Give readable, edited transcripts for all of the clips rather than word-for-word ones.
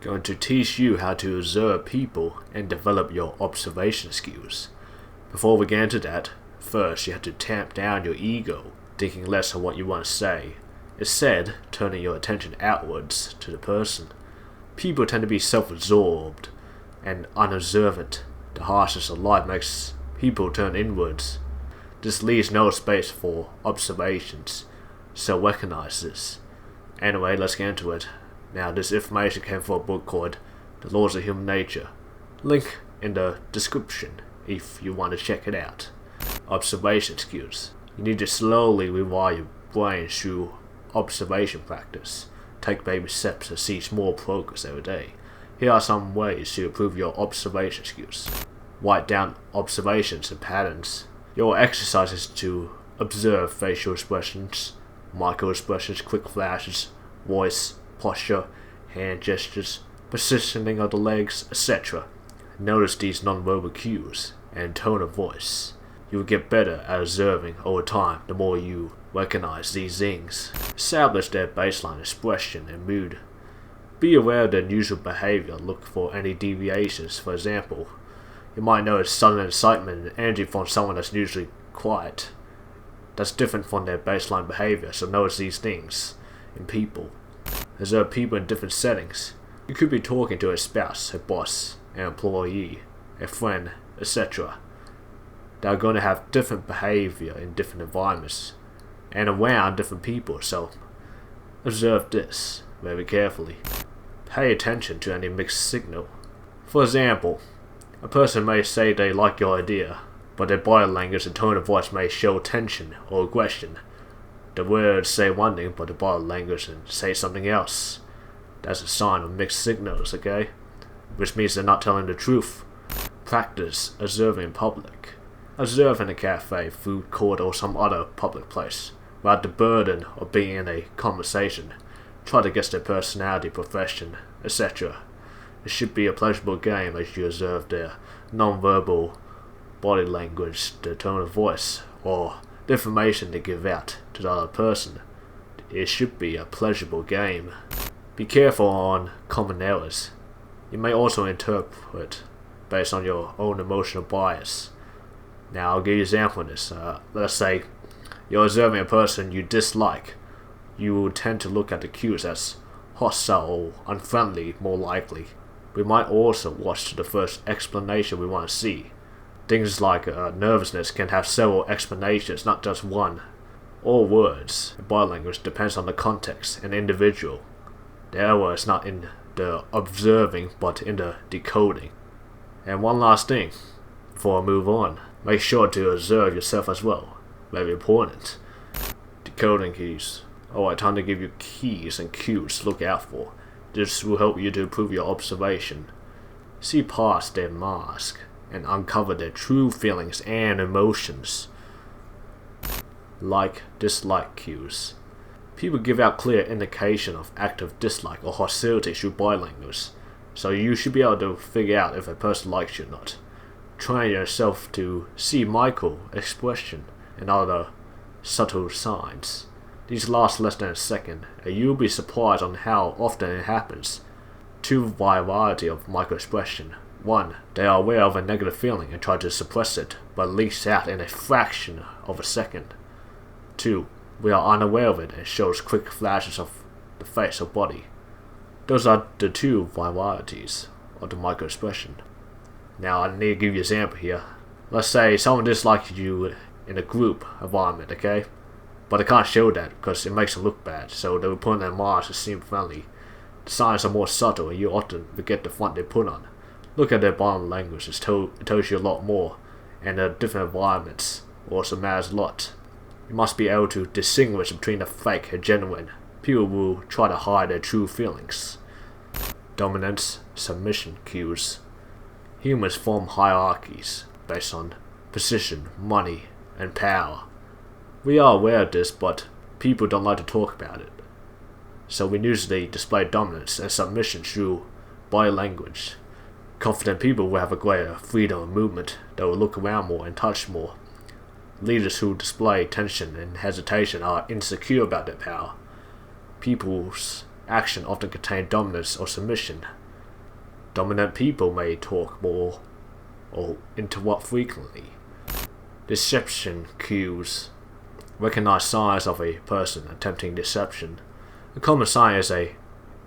going to teach you how to observe people and develop your observation skills. Before we get into that, first you have to tamp down your ego, thinking less of what you want to say, instead turning your attention outwards to the person. People tend to be self-absorbed and unobservant. The harshness of life makes people turn inwards. This leaves no space for observations, so recognize this. Anyway, let's get into it. Now, this information came from a book called The Laws of Human Nature. Link in the description if you want to check it out. Observation skills. You need to slowly rewire your brain through observation practice. Take baby steps to see small progress every day. Here are some ways to improve your observation skills. Write down observations and patterns. Your exercise is to observe facial expressions, micro-expressions, quick flashes, voice, posture, hand gestures, positioning of the legs, etc. Notice these non-verbal cues and tone of voice. You will get better at observing over time the more you recognize these things. Establish their baseline expression and mood. Be aware of their usual behavior. Look for any deviations. For example, you might notice sudden excitement and energy from someone that's usually quiet. That's different from their baseline behavior, so notice these things in people. Observe people in different settings. You could be talking to a spouse, a boss, an employee, a friend, etc. They are going to have different behavior in different environments and around different people, so observe this very carefully. Pay attention to any mixed signal. For example, a person may say they like your idea, but their body language and tone of voice may show tension or aggression. The words say one thing, but the body language and say something else. That's a sign of mixed signals, okay? Which means they're not telling the truth. Practice observing in public. Observe in a cafe, food court, or some other public place, without the burden of being in a conversation. Try to guess their personality, profession, etc. It should be a pleasurable game as you observe their non-verbal body language, their tone of voice, or the information they give out to the other person. It should be a pleasurable game. Be careful on common errors. You may also interpret based on your own emotional bias. Now, I'll give you an example of this. Let's say you're observing a person you dislike. You will tend to look at the cues as hostile or unfriendly more likely. We might also watch to the first explanation we want to see. Things like nervousness can have several explanations, not just one. All words and body language depends on the context and individual. The error is not in the observing, but in the decoding. And one last thing, before I move on, make sure to observe yourself as well. Very important. Decoding keys. Alright, time to give you keys and cues to look out for. This will help you to improve your observation. See past their mask and uncover their true feelings and emotions. Like, dislike cues. People give out clear indication of active dislike or hostility through body language, so you should be able to figure out if a person likes you or not. Train yourself to see micro expression and other subtle signs. These last less than a second, and you'll be surprised on how often it happens. Two variety of microexpression. One, they are aware of a negative feeling and try to suppress it, but leaks out in a fraction of a second. Two, we are unaware of it and shows quick flashes of the face or body. Those are the two varieties of the microexpression. Now, I need to give you an example here. Let's say someone dislikes you in a group environment, okay? But they can't show that because it makes them look bad, so they will put on their mask to seem friendly. The signs are more subtle and you often forget the front they put on. Look at their body language, it tells you a lot more, and the different environments also matters a lot. You must be able to distinguish between the fake and genuine. People will try to hide their true feelings. Dominance, submission cues. Humans form hierarchies based on position, money, and power. We are aware of this, but people don't like to talk about it. So we usually display dominance and submission through body language. Confident people will have a greater freedom of movement. They will look around more and touch more. Leaders who display tension and hesitation are insecure about their power. People's action often contain dominance or submission. Dominant people may talk more or interrupt frequently. Deception cues recognize signs of a person attempting deception. A common sign is a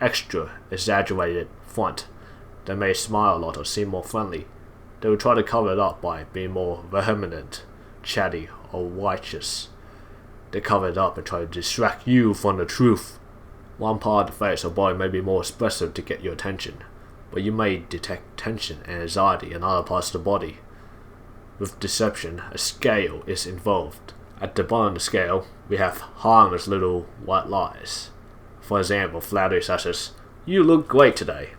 extra exaggerated front. They may smile a lot or seem more friendly. They will try to cover it up by being more vehement, chatty, or righteous. They cover it up and try to distract you from the truth. One part of the face or body may be more expressive to get your attention, but you may detect tension and anxiety in other parts of the body. With deception, a scale is involved. At the bottom of the scale, we have harmless little white lies. For example, flattery such as, "You look great today."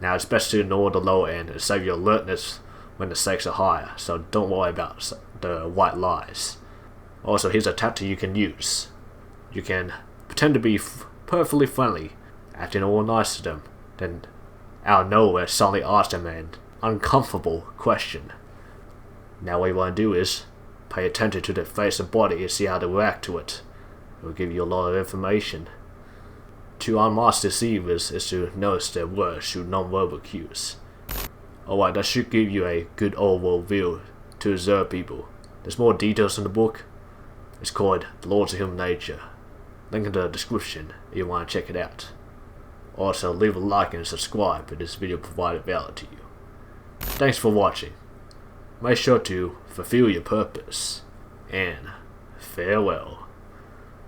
Now it's best to ignore the lower end and save your alertness when the stakes are higher, so don't worry about the white lies. Also, here's a tactic you can use. You can pretend to be perfectly friendly, acting all nice to them, then out of nowhere suddenly ask them an uncomfortable question. Now what you want to do is pay attention to their face and body and see how they react to it. It will give you a lot of information. To unmask deceivers is to notice their words through non-verbal cues. Alright, that should give you a good overall view to observe people. There's more details in the book. It's called The Laws of Human Nature. Link in the description if you want to check it out. Also, leave a like and subscribe if this video provided value to you. Thanks for watching. Make sure to fulfill your purpose, and farewell.